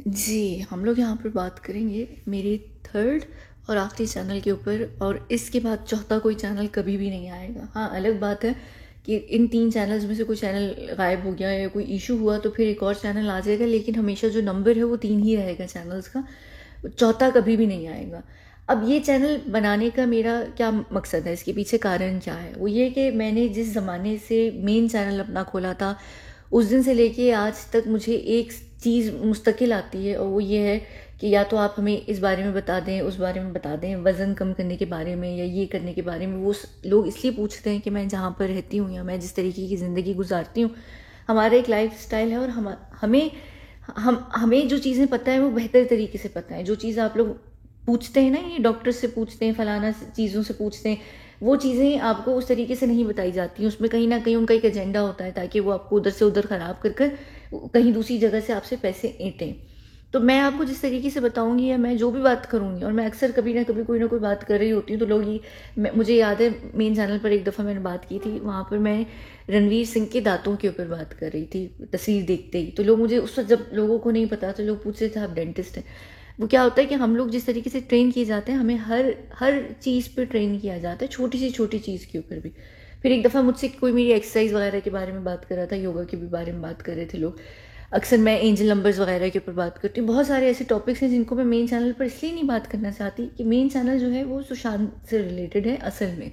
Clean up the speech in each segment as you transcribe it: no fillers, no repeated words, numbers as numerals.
जी, हम लोग यहाँ पर बात करेंगे मेरे थर्ड और आखिरी चैनल के ऊपर, और इसके बाद चौथा कोई चैनल कभी भी नहीं आएगा। हाँ, अलग बात है कि इन 3 चैनल्स में से कोई चैनल गायब हो गया या कोई इशू हुआ तो फिर एक और चैनल आ जाएगा, लेकिन हमेशा जो नंबर है वो 3 ही रहेगा चैनल्स का, चौथा कभी भी नहीं आएगा। अब ये चैनल बनाने का मेरा क्या मकसद है, इसके पीछे कारण क्या है? वो ये कि मैंने जिस ज़माने से मेन चैनल अपना खोला था, उस दिन से लेके आज तक मुझे एक चीज़ मुस्तकिल आती है, और वो ये है कि या तो आप हमें इस बारे में बता दें, उस बारे में बता दें, वज़न कम करने के बारे में या ये करने के बारे में। वो लोग इसलिए पूछते हैं कि मैं जहाँ पर रहती हूँ या मैं जिस तरीके की ज़िंदगी गुजारती हूँ, हमारा एक लाइफस्टाइल है, और हमें जो चीज़ें पता है वो बेहतर तरीके से पता है। जो चीज़ आप लोग पूछते हैं ना, ये डॉक्टर से पूछते हैं, फलाना चीज़ों से पूछते हैं, वो चीज़ें आपको उस तरीके से नहीं बताई जाती हैं। उसमें कहीं ना कहीं उनका एक एजेंडा होता है, ताकि वो आपको उधर से उधर ख़राब कर कर कहीं दूसरी जगह से आपसे पैसे ऐंठें। तो मैं आपको जिस तरीके से बताऊंगी, या मैं जो भी बात करूंगी, और मैं अक्सर कभी ना कभी कोई ना कोई बात कर रही होती हूँ, तो लोग मुझे याद है मेन चैनल पर एक दफ़ा मैंने बात की थी, वहाँ पर मैं रणवीर सिंह के दांतों के ऊपर बात कर रही थी तस्वीर देखते ही। तो लोग मुझे उस वक्त, जब लोगों को नहीं पता, तो लोग पूछ रहे थे आप डेंटिस्ट हैं। वो क्या होता है कि हम लोग जिस तरीके से ट्रेन किए जाते हैं, हमें हर हर चीज़ पे ट्रेन किया जाता है, छोटी सी छोटी चीज़ के ऊपर भी। फिर एक दफ़ा मुझसे कोई मेरी एक्सरसाइज वगैरह के बारे में बात कर रहा था, योगा के भी बारे में बात कर रहे थे लोग। अक्सर मैं एंजल नंबर्स वगैरह के ऊपर बात करती हूँ। बहुत सारे ऐसे टॉपिक्स हैं जिनको मैं मेन चैनल पर इसलिए नहीं बात करना चाहती कि मेन चैनल जो है वो सुशांत से रिलेटेड है असल में।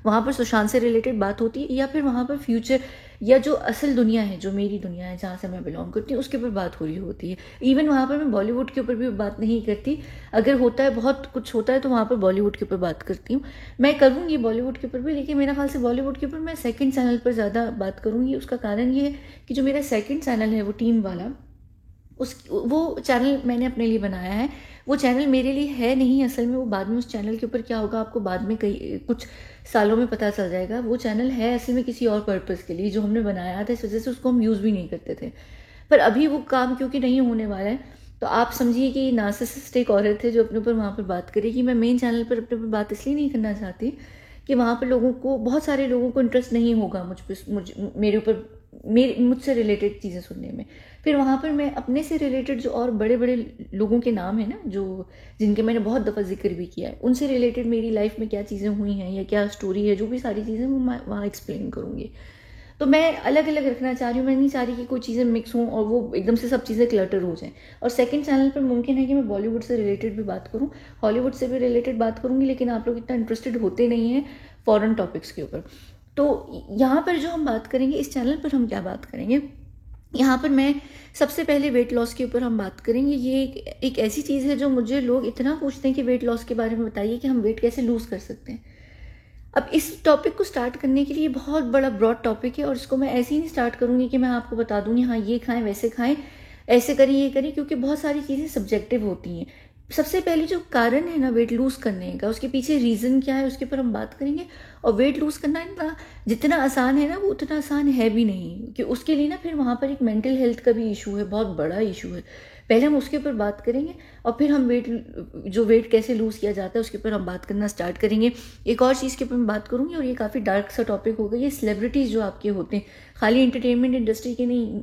वहाँ पर सुशांत से रिलेटेड बात होती है, या फिर वहाँ पर फ्यूचर या जो असल दुनिया है, जो मेरी दुनिया है जहाँ से मैं बिलोंग करती हूँ, उसके ऊपर बात हो रही होती है। इवन वहाँ पर मैं बॉलीवुड के ऊपर भी बात नहीं करती। अगर होता है, बहुत कुछ होता है, तो वहाँ पर बॉलीवुड के ऊपर बात करती हूँ। मैं करूँगी बॉलीवुड के ऊपर भी, लेकिन मेरा ख्याल से बॉलीवुड के ऊपर मैं सेकंड चैनल पर ज़्यादा बात करूँगी। उसका कारण ये है कि जो मेरा सेकंड चैनल है वो टीम वाला, वो चैनल मैंने अपने लिए बनाया है। वो चैनल मेरे लिए है नहीं असल में। वो बाद में उस चैनल के ऊपर क्या होगा आपको बाद में कई कुछ सालों में पता चल जाएगा। वो चैनल है असल में किसी और पर्पज़ के लिए, जो हमने बनाया था, इस वजह से उसको हम यूज़ भी नहीं करते थे। पर अभी वो काम क्योंकि नहीं होने वाला है, तो आप समझिए कि नार्सिसिस्ट एक औरत है जो अपने ऊपर वहाँ पर बात करेगी। मैं मेन चैनल पर अपने ऊपर बात इसलिए नहीं करना चाहती कि वहाँ पर लोगों को, बहुत सारे लोगों को इंटरेस्ट नहीं होगा मेरे ऊपर, मुझसे रिलेटेड चीज़ें सुनने में। फिर वहाँ पर मैं अपने से रिलेटेड जो और बड़े बड़े लोगों के नाम है ना, जो जिनके मैंने बहुत दफ़ा जिक्र भी किया है, उनसे रिलेटेड मेरी लाइफ में क्या चीज़ें हुई हैं या क्या स्टोरी है, जो भी सारी चीज़ें वो मैं वहाँ एक्सप्लेन करूँगी। तो मैं अलग अलग रखना चाह रही हूँ। मैं नहीं चाह रही कि कोई चीज़ें मिक्स हों और वो एकदम से सब चीज़ें क्लटर हो जाएं। और सेकंड चैनल पर मुमकिन है कि मैं बॉलीवुड से रिलेटेड भी बात करूँ, हॉलीवुड से भी रिलेटेड बात करूँगी, लेकिन आप लोग इतना इंटरेस्टेड होते नहीं हैं फॉरेन टॉपिक्स के ऊपर। तो यहाँ पर जो हम बात करेंगे, इस चैनल पर हम क्या बात करेंगे, यहाँ पर मैं सबसे पहले वेट लॉस के ऊपर हम बात करेंगे। ये एक ऐसी चीज़ है जो मुझे लोग इतना पूछते हैं कि वेट लॉस के बारे में बताइए कि हम वेट कैसे लूज़ कर सकते हैं। अब इस टॉपिक को स्टार्ट करने के लिए बहुत बड़ा ब्रॉड टॉपिक है, और इसको मैं ऐसे ही नहीं स्टार्ट करूँगी कि मैं आपको बता दूँगी हाँ ये खाएं, वैसे खाएं, ऐसे करें, ये करें, क्योंकि बहुत सारी चीज़ें सब्जेक्टिव होती हैं। सबसे पहले जो कारण है ना वेट लूज़ करने का, उसके पीछे रीज़न क्या है, उसके ऊपर हम बात करेंगे। और वेट लूज़ करना इतना जितना आसान है ना, वो उतना आसान है भी नहीं, कि उसके लिए ना फिर वहाँ पर एक मेंटल हेल्थ का भी इशू है, बहुत बड़ा इशू है। पहले हम उसके ऊपर बात करेंगे, और फिर हम वेट कैसे लूज़ किया जाता है उसके ऊपर हम बात करना स्टार्ट करेंगे। एक और चीज़ के ऊपर मैं बात करूँगी, और ये काफ़ी डार्क सा टॉपिक होगा, ये सेलिब्रिटीज़ जो आपके होते हैं, खाली एंटरटेनमेंट इंडस्ट्री के नहीं,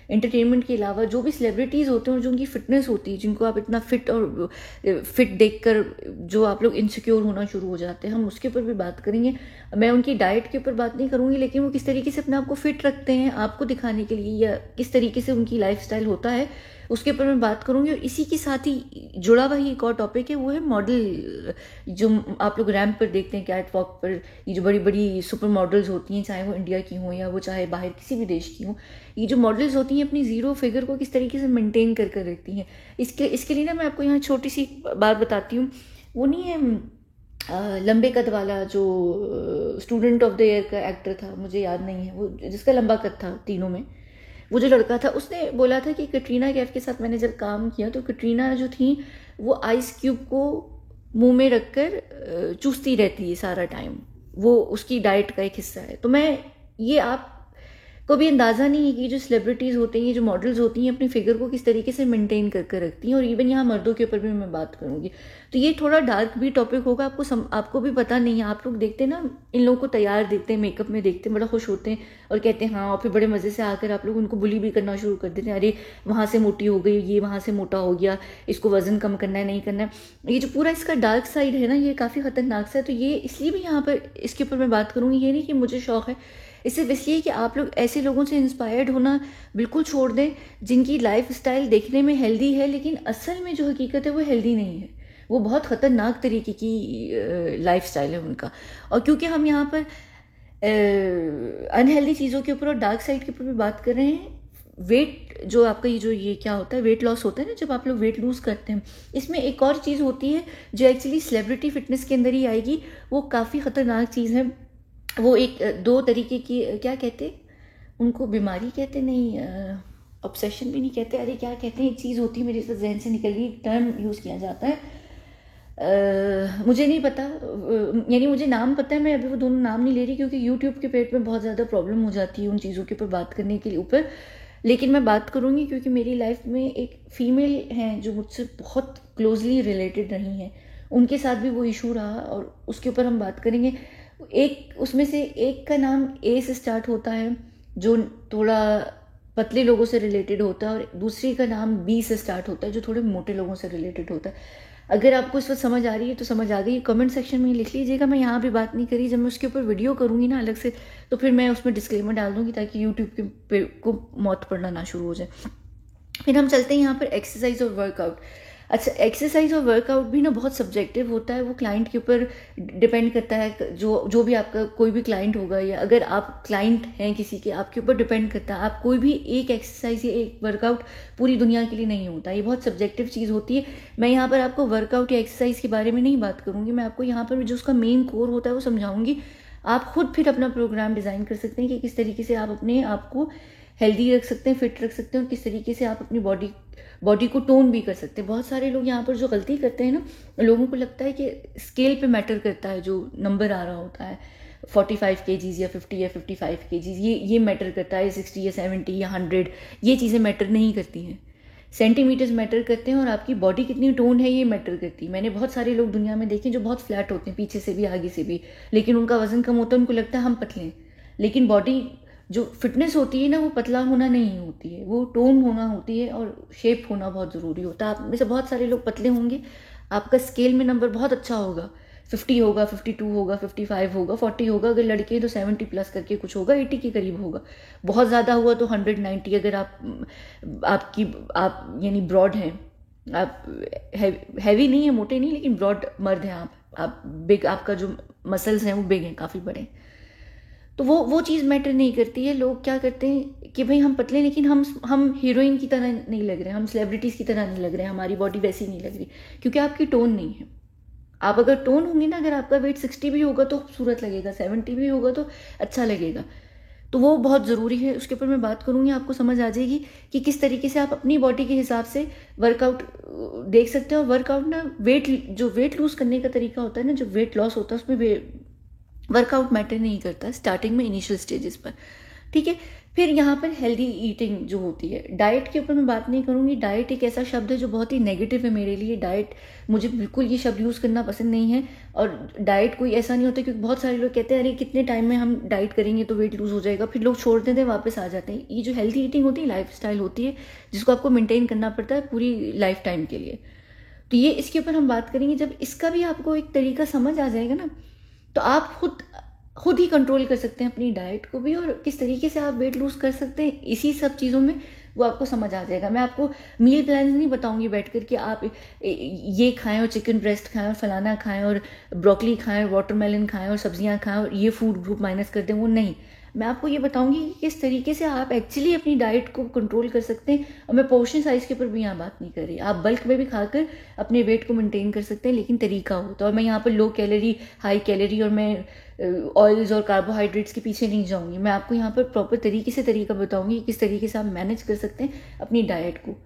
एंटरटेनमेंट के अलावा जो भी सेलिब्रिटीज़ होते हैं और जो उनकी फिटनेस होती है, जिनको आप इतना फिट और फिट देखकर जो आप लोग इनसिक्योर होना शुरू हो जाते हैं, हम उसके ऊपर भी बात करेंगे। मैं उनकी डाइट के ऊपर बात नहीं करूँगी, लेकिन वो किस तरीके से अपने आप को फिट रखते हैं आपको दिखाने के लिए, या किस तरीके से उनकी लाइफस्टाइल होता है, उसके ऊपर मैं बात करूँगी। और इसी के साथ ही जुड़ा हुआ ही एक और टॉपिक है, वो है मॉडल। जो आप लोग रैम्प पर देखते हैं, कैट वॉक पर, ये जो बड़ी बड़ी सुपर मॉडल्स होती हैं, चाहे वो इंडिया की हों या वो चाहे बाहर किसी भी देश की हों, ये जो मॉडल्स होती हैं अपनी ज़ीरो फिगर को किस तरीके से मेंटेन कर कर रखती हैं। इसके लिए ना मैं आपको यहाँ छोटी सी बात बताती हूँ। वो नहीं है लंबे कद वाला जो स्टूडेंट ऑफ द ईयर का एक्टर था, मुझे याद नहीं है, वो जिसका लंबा कद था तीनों में, वो जो लड़का था, उसने बोला था कि कटरीना कैफ के साथ मैंने जब काम किया, तो कटरीना जो थी वो आइस क्यूब को मुंह में रखकर चूसती रहती है सारा टाइम, वो उसकी डाइट का एक हिस्सा है। तो मैं ये आप भी अंदाज़ा नहीं है कि जो सेलिब्रिटीज़ होते हैं, ये जो मॉडल्स होती हैं, अपनी फिगर को किस तरीके से मेंटेन कर कर रखती हैं। और इवन यहाँ मर्दों के ऊपर भी मैं बात करूँगी। तो ये थोड़ा डार्क भी टॉपिक होगा, आपको भी पता नहीं है। आप लोग देखते हैं ना, इन लोगों को तैयार देखते हैं, मेकअप में देखते हैं, बड़ा खुश होते हैं और कहते हैं हाँ, और फिर बड़े मज़े से आकर आप लोग उनको बुली भी करना शुरू कर देते हैं। अरे वहाँ से मोटी हो गई, ये वहाँ से मोटा हो गया, इसको वज़न कम करना है, नहीं करना है। ये जो पूरा इसका डार्क साइड है ना, ये काफ़ी ख़तरनाक सा है। तो ये इसलिए भी यहाँ पर इसके ऊपर मैं बात करूँगी। ये नहीं कि मुझे शौक़ है, इससे इसलिए कि आप लोग ऐसे लोगों से इंस्पायर्ड होना बिल्कुल छोड़ दें जिनकी लाइफ स्टाइल देखने में हेल्दी है, लेकिन असल में जो हकीकत है वो हेल्दी नहीं है। वो बहुत ख़तरनाक तरीके की लाइफ स्टाइल है उनका। और क्योंकि हम यहाँ पर अनहेल्दी चीज़ों के ऊपर और डार्क साइड के ऊपर भी बात कर रहे हैं, वेट जो आपका ये क्या होता है, वेट लॉस होता है ना, जब आप लोग वेट लूज़ करते हैं, इसमें एक और चीज़ होती है जो एक्चुअली सेलिब्रिटी फिटनेस के अंदर ही आएगी। वो काफ़ी ख़तरनाक चीज़ है। वो एक दो तरीके की, क्या कहते उनको, बीमारी कहते नहीं, ऑब्सेशन भी नहीं कहते, अरे क्या कहते हैं, एक चीज़ होती है, मेरे से जहन से निकल गई, टर्म यूज़ किया जाता है, मुझे नहीं पता, यानी मुझे नाम पता है, मैं अभी वो दोनों नाम नहीं ले रही क्योंकि यूट्यूब के पेट में बहुत ज़्यादा प्रॉब्लम हो जाती है उन चीज़ों के ऊपर बात करने के ऊपर। लेकिन मैं बात करूँगी क्योंकि मेरी लाइफ में एक फ़ीमेल हैं जो मुझसे बहुत क्लोजली रिलेटेड रही हैं, उनके साथ भी वो इशू रहा और उसके ऊपर हम बात करेंगे। एक उसमें से एक का नाम ए से स्टार्ट होता है जो थोड़ा पतले लोगों से रिलेटेड होता है, और दूसरी का नाम बी से स्टार्ट होता है जो थोड़े मोटे लोगों से रिलेटेड होता है। अगर आपको इस वक्त समझ आ रही है तो समझ आ गई, कमेंट सेक्शन में लिख लीजिएगा। मैं यहाँ भी बात नहीं करी, जब मैं उसके ऊपर वीडियो करूँगी ना अलग से, तो फिर मैं उसमें डिस्क्लेमर डाल दूँगी ताकि यूट्यूब के को मौत पड़ना ना शुरू हो जाए। फिर हम चलते हैं यहाँ पर एक्सरसाइज और वर्कआउट। अच्छा, एक्सरसाइज और वर्कआउट भी ना बहुत सब्जेक्टिव होता है, वो क्लाइंट के ऊपर डिपेंड करता है। जो भी आपका कोई भी क्लाइंट होगा, या अगर आप क्लाइंट हैं किसी के, आपके ऊपर डिपेंड करता है। आप कोई भी एक एक्सरसाइज या एक वर्कआउट पूरी दुनिया के लिए नहीं होता, ये बहुत सब्जेक्टिव चीज़ होती है। मैं यहाँ पर आपको वर्कआउट या एक्सरसाइज के बारे में नहीं बात करूँगी, मैं आपको यहाँ पर जो उसका मेन कोर होता है वो समझाऊँगी। आप खुद फिर अपना प्रोग्राम डिज़ाइन कर सकते हैं कि किस तरीके से आप अपने आप को हेल्दी रख सकते हैं, फिट रख सकते हैं, और किस तरीके से आप अपनी बॉडी को टोन भी कर सकते हैं। बहुत सारे लोग यहाँ पर जो गलती करते हैं ना, लोगों को लगता है कि स्केल पे मैटर करता है, जो नंबर आ रहा होता है 45 kgs या 50 या 55 kgs, ये मैटर करता है, 60 या 70 या 100, ये चीज़ें मैटर नहीं करती हैं। सेंटीमीटर्स मैटर करते हैं, और आपकी बॉडी कितनी टोन है ये मैटर करती है। मैंने बहुत सारे लोग दुनिया में देखे जो बहुत फ्लैट होते हैं, पीछे से भी आगे से भी, लेकिन उनका वजन कम होता है, उनको लगता है हम पतले हैं। लेकिन बॉडी जो फिटनेस होती है ना, वो पतला होना नहीं होती है, वो टोन होना होती है, और शेप होना बहुत ज़रूरी होता है। आप में से बहुत सारे लोग पतले होंगे, आपका स्केल में नंबर बहुत अच्छा होगा, 50 होगा, 52 होगा, 55 होगा, 40 होगा, अगर लड़के हैं तो 70 प्लस करके कुछ होगा, 80 के करीब होगा। बहुत ज़्यादा हुआ तो 190। अगर आप यानी ब्रॉड हैं, आप हैवी नहीं है, मोटे नहीं, लेकिन ब्रॉड मर्द हैं आप बिग, आपका जो मसल्स हैं वो बिग हैं, काफ़ी बड़े, तो वो चीज़ मैटर नहीं करती है। लोग क्या करते हैं कि भाई हम पतले, लेकिन हम हीरोइन की तरह नहीं लग रहे, हम सेलिब्रिटीज़ की तरह नहीं लग रहे, हमारी बॉडी वैसी नहीं लग रही, क्योंकि आपकी टोन नहीं है। आप अगर टोन होंगे ना, अगर आपका वेट 60 भी होगा तो खूबसूरत लगेगा, 70 भी होगा तो अच्छा लगेगा। तो वो बहुत ज़रूरी है, उसके ऊपर मैं बात करूँगी, आपको समझ आ जाएगी कि किस तरीके से आप अपनी बॉडी के हिसाब से वर्कआउट देख सकते हो। वर्कआउट ना जो वेट लूज़ करने का तरीका होता है ना, जो वेट लॉस होता है, उसमें वर्कआउट मैटर नहीं करता स्टार्टिंग में, इनिशियल स्टेजेस पर, ठीक है। फिर यहाँ पर हेल्दी ईटिंग जो होती है, डाइट के ऊपर मैं बात नहीं करूँगी। डाइट एक ऐसा शब्द है जो बहुत ही नेगेटिव है मेरे लिए। डाइट, मुझे बिल्कुल ये शब्द यूज़ करना पसंद नहीं है। और डाइट कोई ऐसा नहीं होता, क्योंकि बहुत सारे लोग कहते हैं अरे कितने टाइम में हम डाइट करेंगे तो वेट लूज़ हो जाएगा, फिर लोग छोड़ देते हैं, वापस आ जाते हैं। ये जो हेल्दी ईटिंग होती है, लाइफ स्टाइल होती है, जिसको आपको मेनटेन करना पड़ता है पूरी लाइफ टाइम के लिए। तो ये इसके ऊपर हम बात करेंगे। जब इसका भी आपको एक तरीका समझ आ जाएगा ना, तो आप खुद ही कंट्रोल कर सकते हैं अपनी डाइट को भी, और किस तरीके से आप वेट लूज़ कर सकते हैं इसी सब चीज़ों में, वो आपको समझ आ जाएगा। मैं आपको मील प्लान नहीं बताऊंगी बैठ कर कि आप ये खाएं और चिकन ब्रेस्ट खाएं और फलाना खाएं और ब्रोकली खाएं और वाटरमेलन खाएं और सब्जियां खाएं और ये फूड ग्रुप माइनस कर दें, वो नहीं। मैं आपको ये बताऊंगी कि किस तरीके से आप एक्चुअली अपनी डाइट को कंट्रोल कर सकते हैं। और मैं पोर्शन साइज़ के ऊपर भी यहाँ बात नहीं कर रही, आप बल्क में भी खाकर अपने वेट को मेंटेन कर सकते हैं, लेकिन तरीका हो तो। और मैं यहाँ पर लो कैलोरी, हाई कैलोरी, और मैं ऑयल्स और कार्बोहाइड्रेट्स के पीछे नहीं जाऊँगी। मैं आपको यहाँ पर प्रॉपर तरीके से तरीका बताऊँगी किस तरीके से आप मैनेज कर सकते हैं अपनी डाइट को।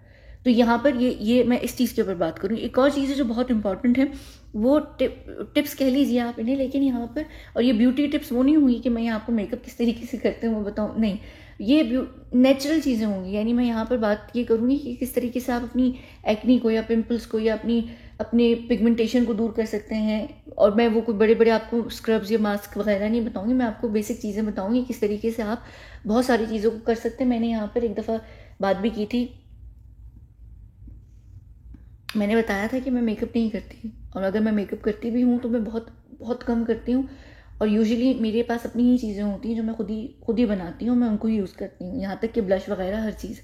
तो यहाँ पर ये मैं इस चीज़ के ऊपर बात करूँगी। एक और चीज़ है जो बहुत इंपॉर्टेंट है, वो टिप्स कह लीजिए आप इन्हें, लेकिन यहाँ पर, और ये ब्यूटी टिप्स वो नहीं हुई कि मैं यहाँ आपको मेकअप किस तरीके से करते हैं वो बताऊँ, नहीं। ये नेचुरल चीज़ें होंगी। यानी मैं यहाँ पर बात ये करूँगी कि किस तरीके से आप अपनी एक्नी को या पिंपल्स को या अपने पिगमेंटेशन को दूर कर सकते हैं। और मैं वो कोई बड़े बड़े आपको स्क्रब्स या मास्क वगैरह नहीं बताऊँगी, मैं आपको बेसिक चीज़ें बताऊँगी किस तरीके से आप बहुत सारी चीज़ों को कर सकते हैं। मैंने यहाँ पर एक दफ़ा बात भी की थी, मैंने बताया था कि मैं मेकअप नहीं करती, और अगर मैं मेकअप करती भी हूँ तो मैं बहुत बहुत कम करती हूँ। और यूजुअली मेरे पास अपनी ही चीज़ें होती हैं जो मैं खुद ही बनाती हूँ, मैं उनको ही यूज़ करती हूँ, यहाँ तक कि ब्लश वगैरह हर चीज़।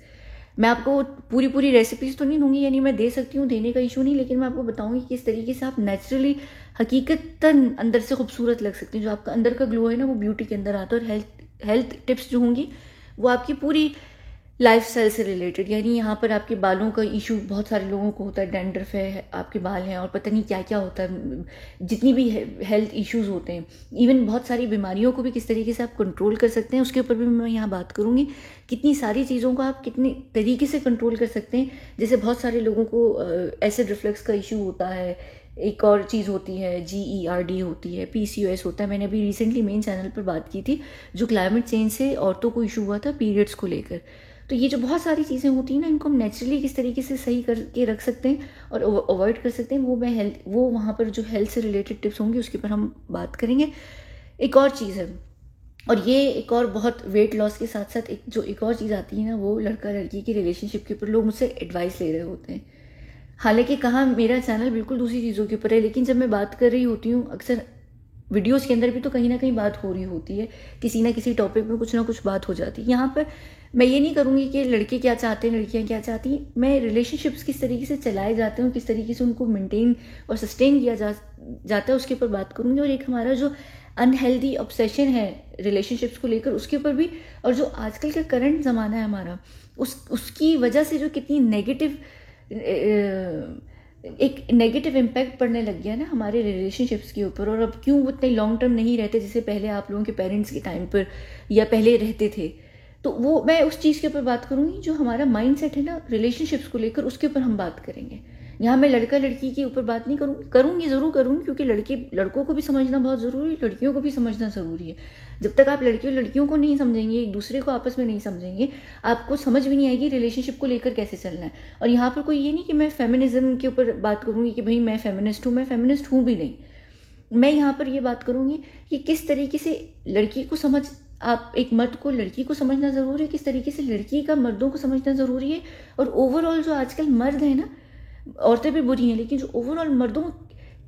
मैं आपको पूरी रेसिपीज़ तो नहीं दूंगी, यानी मैं दे सकती हूँ, देने का इशू नहीं, लेकिन मैं आपको बताऊँगी किस तरीके से आप नेचुरली हकीकतन अंदर से खूबसूरत लग सकते हैं। जो आपका अंदर का ग्लो है ना, वो ब्यूटी के अंदर आता है। और हेल्थ टिप्स जो होंगी वो आपकी पूरी लाइफस्टाइल से रिलेटेड। यानी यहाँ पर आपके बालों का इशू बहुत सारे लोगों को होता है, डैंड्रफ है, आपके बाल हैं और पता नहीं क्या क्या होता है, जितनी भी हेल्थ इश्यूज होते हैं, इवन बहुत सारी बीमारियों को भी किस तरीके से आप कंट्रोल कर सकते हैं, उसके ऊपर भी मैं यहाँ बात करूँगी। कितनी सारी चीज़ों को आप कितने तरीके से कंट्रोल कर सकते हैं। जैसे बहुत सारे लोगों को एसिड रिफ्लक्स का इशू होता है, एक और चीज़ होती है GERD होती है, PCOS होता है। मैंने अभी रिसेंटली मेन चैनल पर बात की थी, जो क्लाइमेट चेंज से औरतों को इशू हुआ था पीरियड्स को लेकर। तो ये जो बहुत सारी चीज़ें होती हैं ना, इनको हम नेचुरली किस तरीके से सही करके रख सकते हैं और अवॉइड कर सकते हैं, वो वहाँ पर जो हेल्थ से रिलेटेड टिप्स होंगी उसके ऊपर हम बात करेंगे। एक और चीज़ है, और ये एक और बहुत वेट लॉस के साथ साथ एक और चीज़ आती है ना, वो लड़का लड़की की रिलेशनशिप के ऊपर लोग मुझसे एडवाइस ले रहे होते हैं। हालांकि कहा मेरा चैनल बिल्कुल दूसरी चीज़ों के ऊपर है, लेकिन जब मैं बात कर रही होती हूँ अक्सर वीडियोस के अंदर भी, तो कहीं ना कहीं बात हो रही होती है, किसी ना किसी टॉपिक में कुछ ना कुछ बात हो जाती है। यहाँ पर मैं ये नहीं करूँगी कि लड़के क्या चाहते हैं, लड़कियाँ क्या चाहती हैं। मैं रिलेशनशिप्स किस तरीके से चलाए जाते हैं, किस तरीके से उनको मेंटेन और सस्टेन किया जाता है, उसके ऊपर बात करूँगी। और एक हमारा जो अनहेल्दी ऑब्सेशन है रिलेशनशिप्स को लेकर, उसके ऊपर भी। और जो आजकल का करंट ज़माना है हमारा, उसकी वजह से जो कितनी एक नेगेटिव इम्पैक्ट पड़ने लग गया ना हमारे रिलेशनशिप्स के ऊपर। और अब क्यों उतने लॉन्ग टर्म नहीं रहते जैसे पहले आप लोगों के पेरेंट्स के टाइम पर या पहले रहते थे। तो वो मैं उस चीज़ के ऊपर बात करूँगी, जो हमारा माइंडसेट है ना रिलेशनशिप्स को लेकर, उसके ऊपर हम बात करेंगे। यहाँ मैं लड़का लड़की के ऊपर बात नहीं करूँगी ज़रूर करूँगी, क्योंकि लड़कों को भी समझना बहुत ज़रूरी है, लड़कियों को भी समझना ज़रूरी है। जब तक आप लड़के और लड़कियों को नहीं समझेंगे, एक दूसरे को आपस में नहीं समझेंगे, आपको समझ भी नहीं आएगी रिलेशनशिप को लेकर कैसे चलना है। और यहाँ पर कोई ये नहीं कि मैं फेमिनिज्म के ऊपर बात करूँगी कि भाई मैं फेमिनिस्ट हूँ, मैं फेमिनिस्ट हूँ भी नहीं। मैं यहाँ पर ये बात करूँगी कि किस तरीके से लड़की को आप एक मर्द को लड़की को समझना ज़रूरी है, किस तरीके से लड़की का मर्दों को समझना ज़रूरी है। और ओवरऑल जो आजकल मर्द है ना, औरतें भी बुरी हैं, लेकिन जो ओवरऑल मर्दों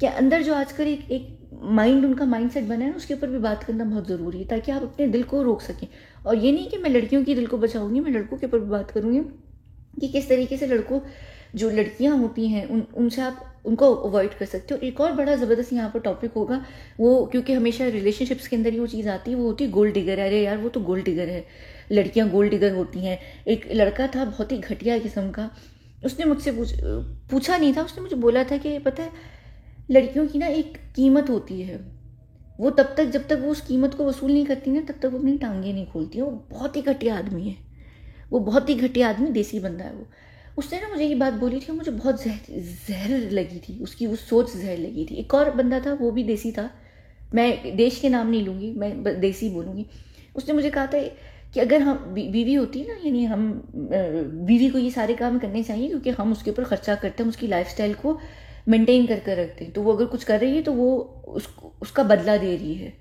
के अंदर जो आजकल एक माइंड, उनका माइंडसेट बना है ना, उसके ऊपर भी बात करना बहुत ज़रूरी है, ताकि आप अपने दिल को रोक सकें। और ये नहीं कि मैं लड़कियों की दिल को बचाऊंगी, मैं लड़कों के ऊपर भी बात करूँगी कि किस तरीके से जो लड़कियां होती हैं उनसे आप उनको अवॉइड कर सकते हो। एक और बड़ा ज़बरदस्त यहाँ पर टॉपिक होगा, वो क्योंकि हमेशा रिलेशनशिप्स के अंदर ही वो चीज़ आती है, वो होती है गोल्ड डिगर। अरे यार, वो तो गोल्ड डिगर है, लड़कियां गोल्ड डिगर होती हैं। एक लड़का था बहुत ही घटिया किस्म का, उसने मुझसे पूछा नहीं था, उसने मुझे बोला था कि पता है लड़कियों की ना एक कीमत होती है, वो तब तक जब तक वो उस कीमत को वसूल नहीं करती ना, तब तक वो अपनी टांगे नहीं खोलती है। वो बहुत ही घटिया आदमी है, वो बहुत ही घटिया आदमी, देसी बंदा है वो। उसने ना मुझे ये बात बोली थी, मुझे बहुत जहर लगी थी, उसकी वो सोच जहर लगी थी। एक और बंदा था, वो भी देसी था, मैं देश के नाम नहीं लूँगी, मैं देसी बोलूँगी। उसने मुझे कहा था कि अगर हम बीवी होती है ना, यानी हम बीवी को ये सारे काम करने चाहिए, क्योंकि हम उसके ऊपर खर्चा करते हैं, उसकी लाइफस्टाइल को मेंटेन कर रखते हैं, तो वो अगर कुछ कर रही है तो वो उसका बदला दे रही है।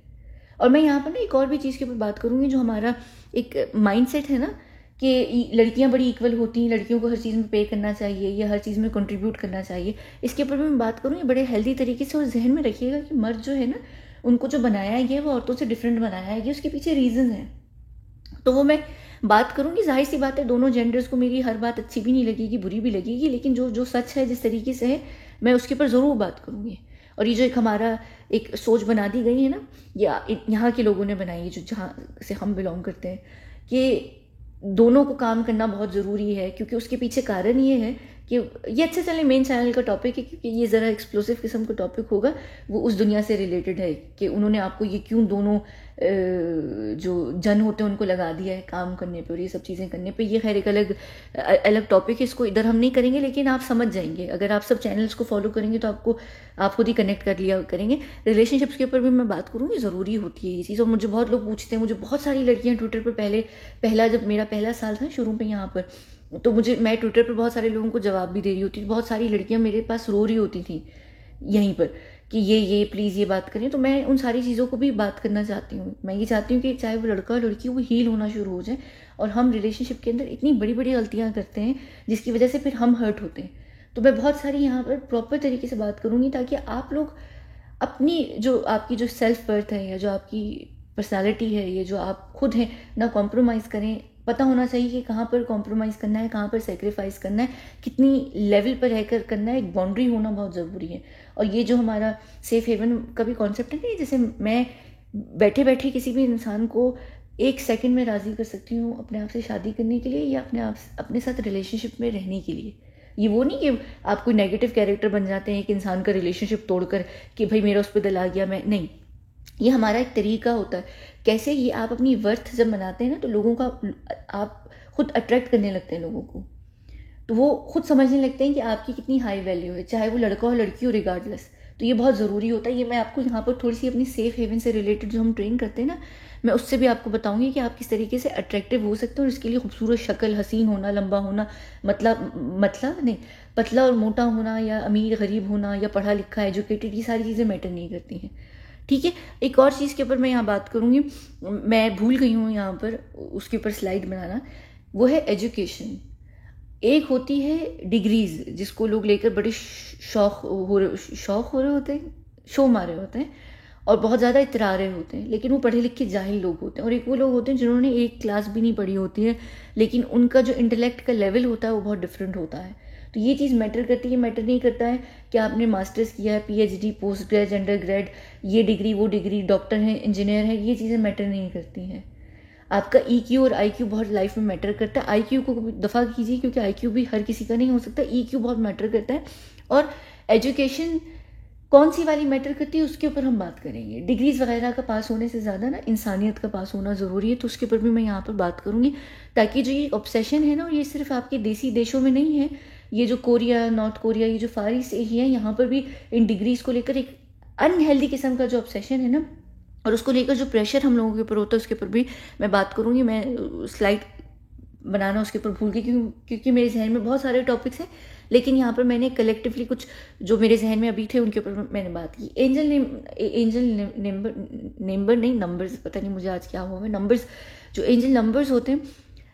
और मैं यहाँ पर ना एक और भी चीज़ के ऊपर बात करूँगी, जो हमारा एक माइंडसेट है ना कि लड़कियां बड़ी इक्वल होती हैं, लड़कियों को हर चीज़ में पे करना चाहिए या हर चीज़ में कंट्रीब्यूट करना चाहिए, इसके ऊपर भी मैं बात करूँगी बड़े हेल्दी तरीके से। और जहन में रखिएगा कि मर्द जो है ना, उनको जो बनाया गया वो औरतों से डिफरेंट बनाया गया, उसके पीछे रीज़न है। तो वो मैं बात करूँगी। जाहिर सी बात है, दोनों जेंडर्स को मेरी हर बात अच्छी भी नहीं लगेगी, बुरी भी लगेगी, लेकिन जो सच है, जिस तरीके से है, मैं उसके ऊपर ज़रूर बात करूँगी। और ये जो एक हमारा एक सोच बना दी गई है ना, या यहाँ के लोगों ने बनाई है, जो जहाँ से हम बिलोंग करते हैं, कि दोनों को काम करना बहुत ज़रूरी है, क्योंकि उसके पीछे कारण ये है कि ये अच्छा चले मेन चैनल का टॉपिक है क्योंकि ये ज़रा एक्सप्लोसिव किस्म का टॉपिक होगा, वो उस दुनिया से रिलेटेड है कि उन्होंने आपको ये क्यों दोनों जो जन होते हैं उनको लगा दिया है काम करने पे और ये सब चीज़ें करने पे। ये खैर एक अलग टॉपिक है, इसको इधर हम नहीं करेंगे, लेकिन आप समझ जाएंगे अगर आप सब चैनल्स को फॉलो करेंगे तो आप खुद ही कनेक्ट कर लिया करेंगे। रिलेशनशिप्स के ऊपर भी मैं बात करूँगी, ज़रूरी होती है ये चीज़। और मुझे बहुत लोग पूछते हैं, मुझे बहुत सारी लड़कियाँ ट्विटर पर पहला जब मेरा पहला साल था शुरू में यहाँ पर, तो मैं ट्विटर पर बहुत सारे लोगों को जवाब भी दे रही होती थी। बहुत सारी लड़कियाँ मेरे पास रो रही होती थी यहीं पर कि ये प्लीज़ ये बात करें। तो मैं उन सारी चीज़ों को भी बात करना चाहती हूँ। मैं ये चाहती हूँ कि चाहे वो लड़का और लड़की वो हील होना शुरू हो जाए। और हम रिलेशनशिप के अंदर इतनी बड़ी बड़ी गलतियाँ करते हैं जिसकी वजह से फिर हम हर्ट होते हैं। तो मैं बहुत सारी यहाँ पर प्रॉपर तरीके से बात करूँगी ताकि आप लोग अपनी आपकी जो सेल्फ वर्थ है या जो आपकी पर्सनालिटी है, ये जो आप खुद हैं, ना कॉम्प्रोमाइज़ करें। पता होना चाहिए कि कहाँ पर कॉम्प्रोमाइज़ करना है, कहाँ पर सेक्रीफाइस करना है, कितनी लेवल पर रहकर करना है। एक बाउंड्री होना बहुत ज़रूरी है। और ये जो हमारा सेफ हेवन का भी कॉन्सेप्ट है ना, जैसे मैं बैठे बैठे किसी भी इंसान को 1 सेकंड में राज़ी कर सकती हूँ अपने आप से शादी करने के लिए या अपने साथ रिलेशनशिप में रहने के लिए। ये वो नहीं कि आप कोई नेगेटिव कैरेक्टर बन जाते हैं एक इंसान का रिलेशनशिप तोड़कर कि भाई मेरा उस पर दिल आ गया, मैं नहीं। ये हमारा एक तरीका होता है कैसे ये आप अपनी वर्थ जब मनाते हैं ना तो लोगों का आप खुद अट्रैक्ट करने लगते हैं लोगों को, तो वो खुद समझने लगते हैं कि आपकी कितनी हाई वैल्यू है, चाहे वो लड़का हो लड़की हो रिगार्डलेस। तो ये बहुत ज़रूरी होता है। ये मैं आपको यहाँ पर थोड़ी सी अपनी सेफ हेवन से रिलेटेड जो हम ट्रेन करते हैं ना, मैं उससे भी आपको बताऊंगी कि आप किस तरीके से अट्रैक्टिव हो सकते हैं। और इसके लिए खूबसूरत शक्ल, हसीन होना, लंबा होना, पतला और मोटा होना या अमीर गरीब होना या पढ़ा लिखा एजुकेटेड, ये सारी चीज़ें मैटर नहीं करती हैं। ठीक है, एक और चीज़ के ऊपर मैं यहाँ बात करूँगी, मैं भूल गई हूँ यहाँ पर उसके ऊपर स्लाइड बनाना, वो है एजुकेशन। एक होती है डिग्रीज जिसको लोग लेकर बड़े शौक हो रहे होते हैं, शो मारे होते हैं और बहुत ज़्यादा इतरा रहे होते हैं, लेकिन वो पढ़े लिखे जाहिल लोग होते हैं। और एक वो लोग होते हैं जिन्होंने एक क्लास भी नहीं पढ़ी होती है, लेकिन उनका जो इंटेलेक्ट का लेवल होता है वो बहुत डिफरेंट होता है। तो ये चीज़ मैटर करती है। मैटर नहीं करता है कि आपने मास्टर्स किया है, PhD, post grade, under grade, ये डिग्री वो डिग्री, डॉक्टर हैं, इंजीनियर है, ये चीज़ें मैटर नहीं करती हैं। आपका EQ और IQ बहुत लाइफ में मैटर करता है। IQ को दफ़ा कीजिए क्योंकि IQ भी हर किसी का नहीं हो सकता, EQ बहुत मैटर करता है। और एजुकेशन कौन सी वाली मैटर करती है उसके ऊपर हम बात करेंगे। डिग्रीज वगैरह का पास होने से ज़्यादा ना इंसानियत का पास होना ज़रूरी है, तो उसके ऊपर भी मैं यहाँ पर बात करूँगी ताकि जो ये ऑब्सेशन है ना, ये सिर्फ आपके देसी देशों में नहीं है, ये जो कोरिया, नॉर्थ कोरिया, ये जो फार ईस्ट एशिया है, यहाँ पर भी इन डिग्रीज़ को लेकर एक अनहेल्दी किस्म का जो ऑब्सेशन है ना, और उसको लेकर जो प्रेशर हम लोगों के ऊपर होता है उसके ऊपर भी मैं बात करूँगी। मैं स्लाइड बनाना उसके ऊपर भूल गई क्योंकि मेरे जहन में बहुत सारे टॉपिक्स हैं, लेकिन यहाँ पर मैंने कलेक्टिवली कुछ जो मेरे जहन में अभी थे उनके ऊपर मैंने बात की। नंबर्स, पता नहीं मुझे आज क्या हुआ है, नंबर्स, जो एंजल नंबर्स होते हैं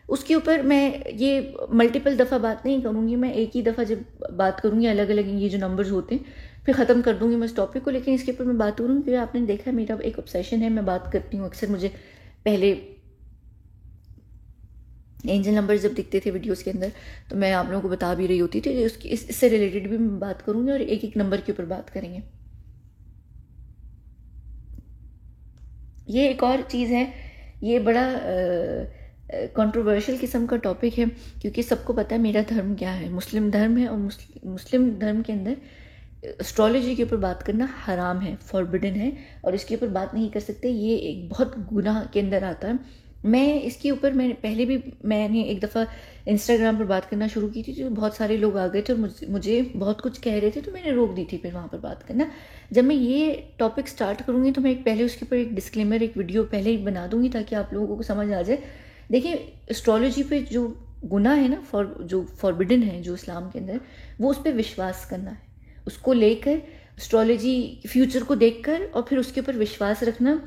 उसके ऊपर मैं ये मल्टीपल दफ़ा बात नहीं करूँगी। मैं एक ही दफ़ा जब बात करूँगी अलग अलग ये जो नंबर्स होते हैं फिर ख़त्म कर दूँगी मैं इस टॉपिक को। लेकिन इसके ऊपर मैं बात करूँगी क्योंकि आपने देखा मेरा एक ऑब्सेशन है, मैं बात करती हूँ अक्सर। मुझे पहले एंजल नंबर्स जब दिखते थे वीडियोस के अंदर तो मैं आप लोगों को बता भी रही होती थी। इससे रिलेटेड भी मैं बात करूँगी और एक एक नंबर के ऊपर बात करेंगे। ये एक और चीज़ है, ये बड़ा कंट्रोवर्शियल किस्म का टॉपिक है क्योंकि सबको पता है मेरा धर्म क्या है, मुस्लिम धर्म है। और मुस्लिम धर्म के अंदर एस्ट्रोलॉजी के ऊपर बात करना हराम है, फॉरबिडन है, और इसके ऊपर बात नहीं कर सकते। ये एक बहुत गुनाह के अंदर आता है। मैं इसके ऊपर मैंने एक दफ़ा इंस्टाग्राम पर बात करना शुरू की थी, तो बहुत सारे लोग आ गए थे और मुझे बहुत कुछ कह रहे थे, तो मैंने रोक दी थी फिर वहाँ पर बात करना। जब मैं ये टॉपिक स्टार्ट करूँगी तो मैं पहले उसके ऊपर एक डिस्क्लेमर, एक वीडियो पहले ही बना दूँगी ताकि आप लोगों को समझ आ जाए। देखिए, एस्ट्रोलॉजी पे जो गुनाह है ना, जो फॉरबिडन है जो इस्लाम के अंदर, वो उस पर विश्वास करना है, उसको लेकर एस्ट्रोलॉजी फ्यूचर को देखकर और फिर उसके ऊपर विश्वास रखना,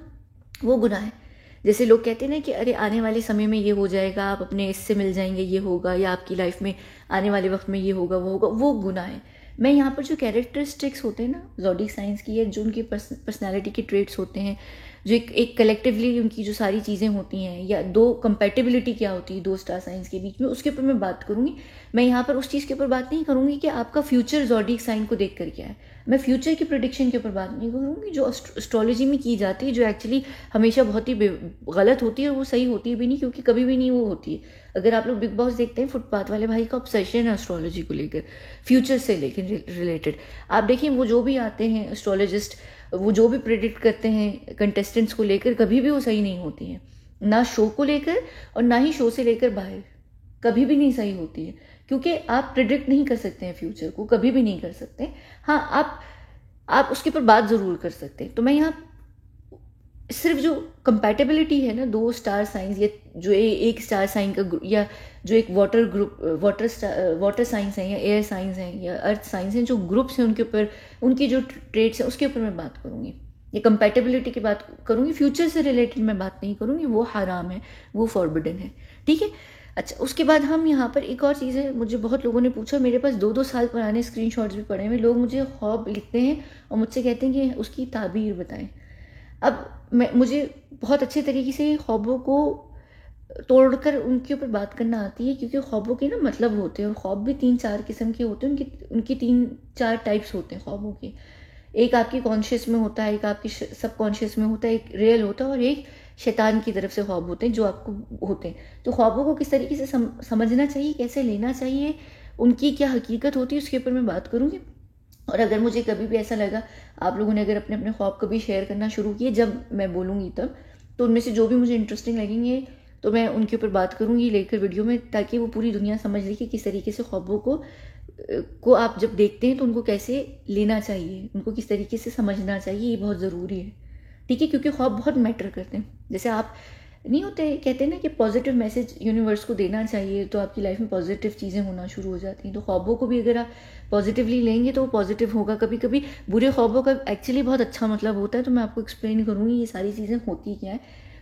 वो गुनाह है। जैसे लोग कहते हैं ना कि अरे आने वाले समय में ये हो जाएगा, आप अपने इससे मिल जाएंगे, ये होगा, या आपकी लाइफ में आने वाले वक्त में ये होगा, वो गुनाह है। मैं यहाँ पर जो कैरेक्टरिस्टिक्स होते हैं ना ज़ोडिक साइंस की, या जो उनकी पर्सनैलिटी के ट्रेट्स होते हैं, जो एक कलेक्टिवली उनकी जो सारी चीज़ें होती हैं, या दो कंपैटिबिलिटी क्या होती है दो स्टार साइंस के बीच में, उसके ऊपर मैं बात करूँगी। मैं यहाँ पर उस चीज़ के ऊपर बात नहीं करूँगी कि आपका फ्यूचर ज़ोडिक साइन को देख कर क्या है। मैं फ्यूचर की प्रेडिक्शन के ऊपर बात नहीं करूँगी जो एस्ट्रोलॉजी में की जाती है, जो एक्चुअली हमेशा बहुत ही गलत होती है और वो सही होती भी नहीं, क्योंकि कभी भी नहीं वो होती है। अगर आप लोग बिग बॉस देखते हैं, फुटपाथ वाले भाई का ऑब्सेशन है एस्ट्रोलॉजी को लेकर, फ्यूचर से लेकर रिलेटेड। आप देखिए वो जो भी आते हैं एस्ट्रोलॉजिस्ट, वो जो भी प्रेडिक्ट करते हैं कंटेस्टेंट्स को लेकर, कभी भी वो सही नहीं होती हैं, ना शो को लेकर और ना ही शो से लेकर बाहर, कभी भी नहीं सही होती है, क्योंकि आप प्रिडिक्ट नहीं कर सकते हैं फ्यूचर को, कभी भी नहीं कर सकते। हाँ, आप उसके ऊपर बात ज़रूर कर सकते हैं। तो मैं यहाँ सिर्फ जो कंपैटिबिलिटी है ना, 2 स्टार साइंस या जो एक स्टार साइन का या जो एक वाटर ग्रुप, वाटर साइंस है या एयर साइंस है या अर्थ साइंस है, जो ग्रुप्स हैं उनके ऊपर, उनकी जो ट्रेड्स हैं उसके ऊपर मैं बात करूँगी। ये कंपैटिबिलिटी की बात करूँगी, फ्यूचर से रिलेटेड मैं बात नहीं करूँगी, वो हराम है, वो फॉरबिडन है, ठीक है। अच्छा, उसके बाद हम यहाँ पर एक और चीज़ है, मुझे बहुत लोगों ने पूछा, मेरे पास 2-2 साल पुराने स्क्रीनशॉट्स भी पड़े हुए, लोग मुझे ख्वाब लिखते हैं और मुझसे कहते हैं कि उसकी ताबीर बताएं। अब मुझे बहुत अच्छे तरीके से ख्वाबों को तोड़कर उनके ऊपर बात करना आती है, क्योंकि ख्वाबों के ना मतलब होते हैं, और ख्वाब भी 3-4 किस्म के होते हैं, उनकी 3-4 टाइप्स होते हैं ख्वाबों के। एक आपकी कॉन्शियस में होता है, एक आपकी सब कॉन्शियस में होता है, एक रियल होता है, और एक शैतान की तरफ से ख्वाब होते हैं जो आपको होते हैं। तो ख्वाबों को किस तरीके से समझना चाहिए, कैसे लेना चाहिए, उनकी क्या हकीकत होती है, उसके ऊपर मैं बात करूँगी। और अगर मुझे कभी भी ऐसा लगा, आप लोगों ने अगर अपने अपने ख्वाब कभी शेयर करना शुरू किए, जब मैं बोलूँगी तब, तो उनमें से जो भी मुझे इंटरेस्टिंग लगेंगे तो मैं उनके ऊपर बात करूँगी लेकर वीडियो में, ताकि वो पूरी दुनिया समझ ले कि किस तरीके से ख्वाबों को आप जब देखते हैं तो उनको कैसे लेना चाहिए, उनको किस तरीके से समझना चाहिए, ये बहुत ज़रूरी है, ठीक है। क्योंकि ख्वाब बहुत मैटर करते हैं। जैसे आप नहीं होते, कहते हैं ना कि पॉजिटिव मैसेज यूनिवर्स को देना चाहिए, तो आपकी लाइफ में पॉजिटिव चीज़ें होना शुरू हो जाती हैं। तो ख्वाबों को भी अगर आप पॉजिटिवली लेंगे तो वो पॉजिटिव होगा। कभी कभी बुरे ख्वाबों का एक्चुअली बहुत अच्छा मतलब होता है, तो मैं आपको एक्सप्लेन करूँगी ये सारी चीज़ें होती क्या है,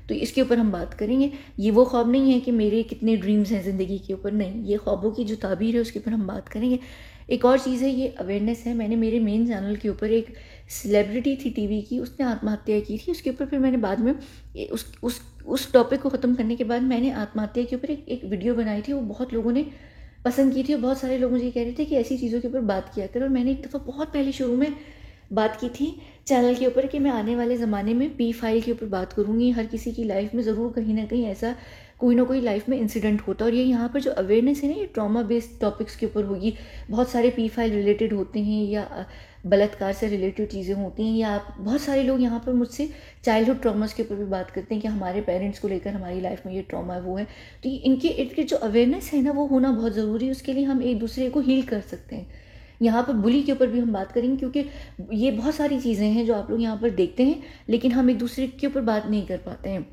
तो इसके ऊपर हम बात करेंगे। ये वो ख्वाब नहीं है कि मेरे कितने ड्रीम्स हैं ज़िंदगी के ऊपर, नहीं, ये ख्वाबों की जो ताबीर है उसके ऊपर हम बात करेंगे। एक और चीज़ है, ये अवेयरनेस है। मैंने मेरे मेन चैनल के ऊपर एक सेलिब्रिटी थी टीवी की, उसने आत्महत्या की थी, उसके ऊपर फिर मैंने बाद में उस टॉपिक को ख़त्म करने के बाद मैंने आत्महत्या के ऊपर एक वीडियो बनाई थी, वो बहुत लोगों ने पसंद की थी, और बहुत सारे लोग मुझे कह रहे थे कि ऐसी चीज़ों के ऊपर बात किया कर। और मैंने एक दफ़ा बहुत पहले शुरू में बात की थी चैनल के ऊपर कि मैं आने वाले ज़माने में पी फाइल के ऊपर बात करूँगी। हर किसी की लाइफ में ज़रूर कहीं ना कहीं ऐसा कोई ना कोई लाइफ में इंसिडेंट होता है, और ये यहाँ पर जो अवेयरनेस है ना, ये ट्रॉमा बेस्ड टॉपिक्स के ऊपर होगी। बहुत सारे पी फाइल रिलेटेड होते हैं, या बलात्कार से रिलेटेड चीज़ें होती हैं, या बहुत सारे लोग यहाँ पर मुझसे चाइल्डहुड ट्रॉमास के ऊपर भी बात करते हैं कि हमारे पेरेंट्स को लेकर हमारी लाइफ में ये ट्रॉमा है, वो है। तो इनके इनके जो अवेयरनेस है ना, वो होना बहुत ज़रूरी है। उसके लिए हम एक दूसरे को हील कर सकते हैं। यहाँ पर बुली के ऊपर भी हम बात करेंगे, क्योंकि ये बहुत सारी चीज़ें हैं जो आप लोग यहाँ पर देखते हैं, लेकिन हम एक दूसरे के ऊपर बात नहीं कर पाते हैं।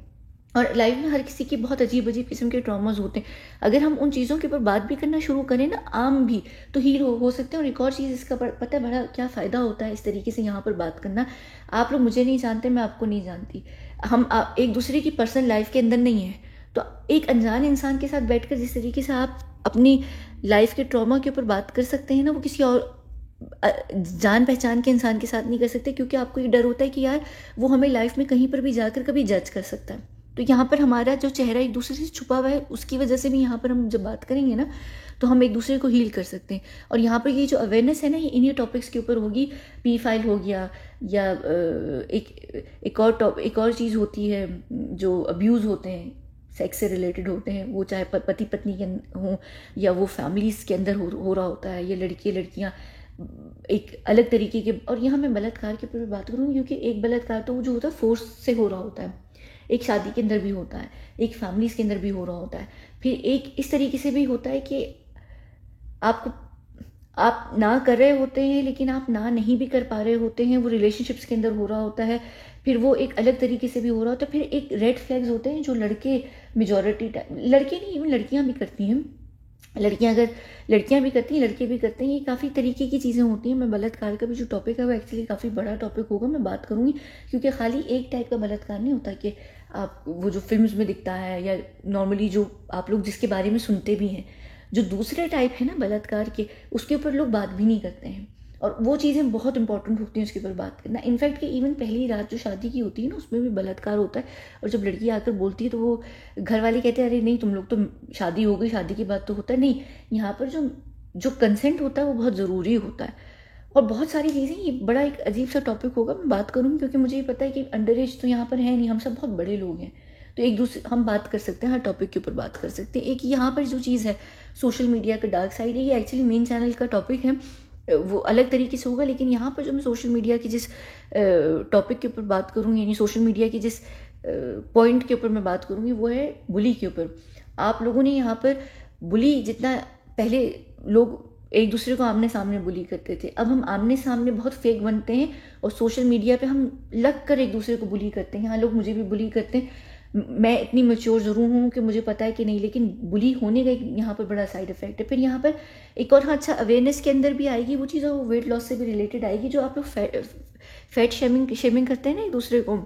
और लाइफ में हर किसी के बहुत अजीब अजीब किस्म के ट्रॉमास होते हैं। अगर हम उन चीज़ों के ऊपर बात भी करना शुरू करें ना, आम भी, तो हील हो सकते हैं। और एक और चीज़ इसका पता है बड़ा क्या फ़ायदा होता है इस तरीके से यहाँ पर बात करना। आप लोग मुझे नहीं जानते, मैं आपको नहीं जानती, हम एक दूसरे की पर्सनल लाइफ के अंदर नहीं है, तो एक अनजान इंसान के साथ बैठकर जिस तरीके से आप अपनी लाइफ के ट्रॉमा के ऊपर बात कर सकते हैं ना, वो किसी और जान पहचान के इंसान के साथ नहीं कर सकते, क्योंकि आपको ये डर होता है कि यार वो हमें लाइफ में कहीं पर भी जाकर कभी जज कर सकता है। तो यहाँ पर हमारा जो चेहरा एक दूसरे से छुपा हुआ है, उसकी वजह से भी यहाँ पर हम जब बात करेंगे ना, तो हम एक दूसरे को हील कर सकते हैं। और यहाँ पर ये जो अवेयरनेस है ना, ये इन्हीं टॉपिक्स के ऊपर होगी। पी फाइल हो गया, या एक और चीज़ होती है, जो अब्यूज़ होते हैं, सेक्स से रिलेटेड होते हैं, वो चाहे पति पत्नी के हों, या वो फैमिलीज़ के अंदर हो रहा होता है, या लड़कियाँ एक अलग तरीके के। और यहाँ मैं बलात्कार के ऊपर भी बात करूँगी, क्योंकि एक बलात्कार तो वो जो होता है फोर्स से हो रहा होता है, एक शादी के अंदर भी होता है, एक फैमिलीज़ के अंदर भी हो रहा होता है, फिर एक इस तरीके से भी होता है कि आप ना कर रहे होते हैं, लेकिन आप ना नहीं भी कर पा रहे होते हैं, वो रिलेशनशिप्स के अंदर हो रहा होता है, फिर वो एक अलग तरीके से भी हो रहा होता है। फिर एक रेड फ्लैग्स होते हैं जो लड़के मेजॉरिटी लड़के नहीं, इवन लड़कियां भी करती हैं। लड़कियां भी करती हैं, लड़के भी करते हैं, ये काफ़ी तरीके की चीज़ें होती हैं। मैं बलात्कार का भी जो टॉपिक है वो एक्चुअली काफ़ी बड़ा टॉपिक होगा, मैं बात करूँगी, क्योंकि खाली एक टाइप का बलात्कार नहीं होता कि आप वो जो फिल्म्स में दिखता है, या नॉर्मली जो आप लोग जिसके बारे में सुनते भी हैं, जो दूसरे टाइप है ना बलात्कार के, उसके ऊपर लोग बात भी नहीं करते हैं। और वो चीज़ें बहुत इंपॉर्टेंट होती हैं उसके ऊपर बात करना। इनफैक्ट कि इवन पहली रात जो शादी की होती है ना, उसमें भी बलात्कार होता है। और जब लड़की आकर बोलती है तो वो घर वाले कहते हैं अरे नहीं, तुम लोग तो शादी हो गई, शादी की बात तो होता है नहीं। यहाँ पर जो कंसेंट होता है वो बहुत ज़रूरी होता है। और बहुत सारी चीज़ें, ये बड़ा एक अजीब सा टॉपिक होगा, मैं बात करूँगी, क्योंकि मुझे ये पता है कि अंडर एज तो यहाँ पर है नहीं, हम सब बहुत बड़े लोग हैं। तो एक दूसरे हम बात कर सकते हैं, हर टॉपिक के ऊपर बात कर सकते हैं। एक यहाँ पर जो चीज़ है सोशल मीडिया का डार्क साइड है, ये एक्चुअली मेन चैनल का टॉपिक है, वो अलग तरीके से होगा। लेकिन यहाँ पर जो मैं सोशल मीडिया की जिस टॉपिक के ऊपर बात करूँगी, यानी सोशल मीडिया की जिस पॉइंट के ऊपर मैं बात करूँगी, वो है बुली के ऊपर। आप लोगों ने यहाँ पर बुली, जितना पहले लोग एक दूसरे को आमने सामने बुली करते थे, अब हम आमने सामने बहुत फेक बनते हैं और सोशल मीडिया पे हम लग कर एक दूसरे को बुली करते हैं। यहाँ लोग मुझे भी बुली करते हैं, मैं इतनी मैच्योर ज़रूर हूँ कि मुझे पता है कि नहीं, लेकिन बुली होने का यहाँ पर बड़ा साइड इफेक्ट है। फिर यहाँ पर एक और अच्छा अवेयरनेस के अंदर भी आएगी वो चीज़, वो वेट लॉस से भी रिलेटेड आएगी। जो आप लोग फैट शेमिंग करते हैं ना एक दूसरे को,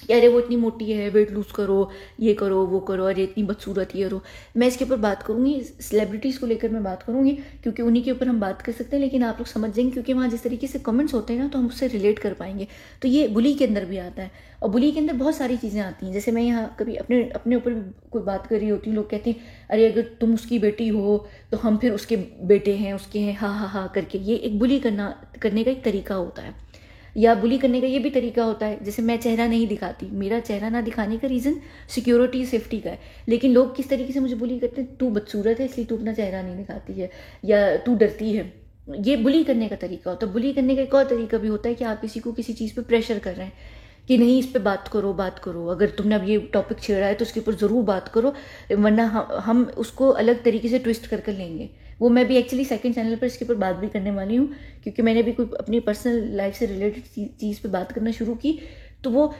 कि अरे वो इतनी मोटी है, वेट लूज़ करो, ये करो, वो करो, अरे इतनी बदसूरत ये करो। मैं इसके ऊपर बात करूँगी, सेलिब्रिटीज़ को लेकर मैं बात करूँगी, क्योंकि उन्हीं के ऊपर हम बात कर सकते हैं। लेकिन आप लोग समझ जाएंगे, क्योंकि वहाँ जिस तरीके से कमेंट्स होते हैं ना, तो हम उससे रिलेट कर पाएंगे। तो ये बुली के अंदर भी आता है, और बुली के अंदर बहुत सारी चीज़ें आती हैं। जैसे मैं यहाँ कभी अपने ऊपर कोई बात कर रही होती हूँ, लोग कहते हैं अरे अगर तुम उसकी बेटी हो तो हम फिर उसके बेटे हैं, उसके हैं, हा हा हा करके। ये एक बुली करने का एक तरीका होता है। या बुली करने का ये भी तरीका होता है, जैसे मैं चेहरा नहीं दिखाती, मेरा चेहरा ना दिखाने का रीज़न सिक्योरिटी सेफ्टी का है, लेकिन लोग किस तरीके से मुझे बुली करते हैं, तू बदसूरत है इसलिए तू अपना चेहरा नहीं दिखाती है, या तू डरती है। ये बुली करने का तरीका होता है। बुली करने का एक और तरीका भी होता है कि आप किसी को किसी चीज़ पे प्रेशर कर रहे हैं कि नहीं इस पे बात करो, अगर तुमने अब ये टॉपिक छेड़ा है तो उसके ऊपर ज़रूर बात करो, वरना हम उसको अलग तरीके से ट्विस्ट कर लेंगे। वो मैं भी एक्चुअली सेकंड चैनल पर इसके ऊपर बात भी करने वाली हूँ, क्योंकि मैंने भी कोई अपनी पर्सनल लाइफ से रिलेटेड चीज़ पे बात करना शुरू की। तो वो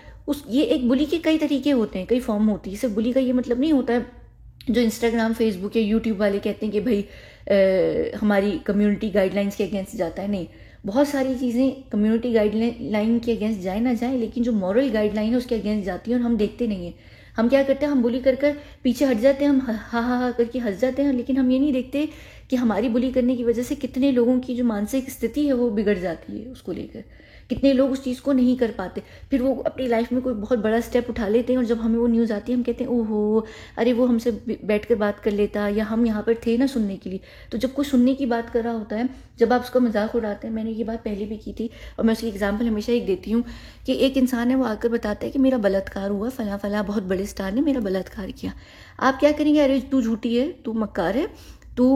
ये एक बुली के कई तरीके होते हैं, कई फॉर्म होती है। सिर्फ बुली का ये मतलब नहीं होता है जो इंस्टाग्राम, फेसबुक या यूट्यूब वाले कहते हैं कि भाई हमारी कम्युनिटी गाइडलाइंस के अगेंस्ट जाता है। नहीं, बहुत सारी चीज़ें कम्युनिटी गाइडलाइन के अगेंस्ट जाए ना जाए, लेकिन जो मॉरल गाइडलाइन है उसके अगेंस्ट जाती है, और हम देखते नहीं हैं। हम क्या करते हैं, हम बुली कर पीछे हट जाते हैं, हम हा हा हा करके हंस जाते हैं, लेकिन हम ये नहीं देखते कि हमारी बुली करने की वजह से कितने लोगों की जो मानसिक स्थिति है वो बिगड़ जाती है उसको लेकर। कितने लोग उस चीज़ को नहीं कर पाते, फिर वो अपनी लाइफ में कोई बहुत बड़ा स्टेप उठा लेते हैं, और जब हमें वो न्यूज़ आती है हम कहते हैं ओहो, अरे वो हमसे बैठ कर बात कर लेता, या हम यहाँ पर थे ना सुनने के लिए। तो जब कोई सुनने की बात कर रहा होता है, जब आप उसका मजाक उड़ाते हैं, मैंने ये बात पहले भी की थी और मैं उसकी एग्जाम्पल हमेशा एक देती हूँ कि एक इंसान है, वो आकर बताता है कि मेरा बलात्कार हुआ, फला फला बहुत बड़े स्टार ने मेरा बलात्कार किया। आप क्या करेंगे, अरे तू झूठी है, तू मक्कार है, तो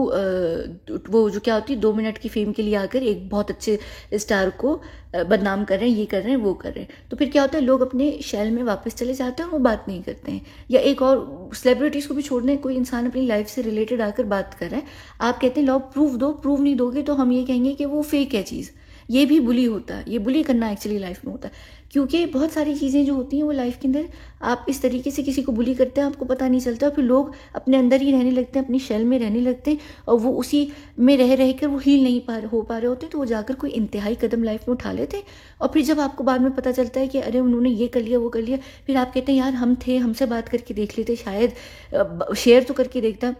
वो जो क्या होती है 2 मिनट की फेम के लिए आकर एक बहुत अच्छे स्टार को बदनाम कर रहे हैं, ये कर रहे हैं, वो कर रहे हैं। तो फिर क्या होता है, लोग अपने शैल में वापस चले जाते हैं और वो बात नहीं करते हैं। या एक और सेलिब्रिटीज़ को भी छोड़ दें, कोई इंसान अपनी लाइफ से रिलेटेड आकर बात कर रहा है, आप कहते हैं लो प्रूफ दो, प्रूफ नहीं दोगे तो हम ये कहेंगे कि वो फेक है चीज़। ये भी बुली होता है, ये बुली करना एक्चुअली लाइफ में होता है। क्योंकि बहुत सारी चीज़ें जो होती हैं वो लाइफ के अंदर आप इस तरीके से किसी को बुली करते हैं, आपको पता नहीं चलता, फिर लोग अपने अंदर ही रहने लगते हैं, अपनी शेल में रहने लगते हैं, और वो उसी में रह कर वो हील नहीं हो पा रहे होते, तो वो जाकर कोई इंतहाई कदम लाइफ में उठा लेते हैं। और फिर जब आपको बाद में पता चलता है कि अरे उन्होंने ये कर लिया, वो कर लिया, फिर आप कहते हैं यार हम थे, हमसे बात करके देख लेते, शायद शेयर तो करके देखता।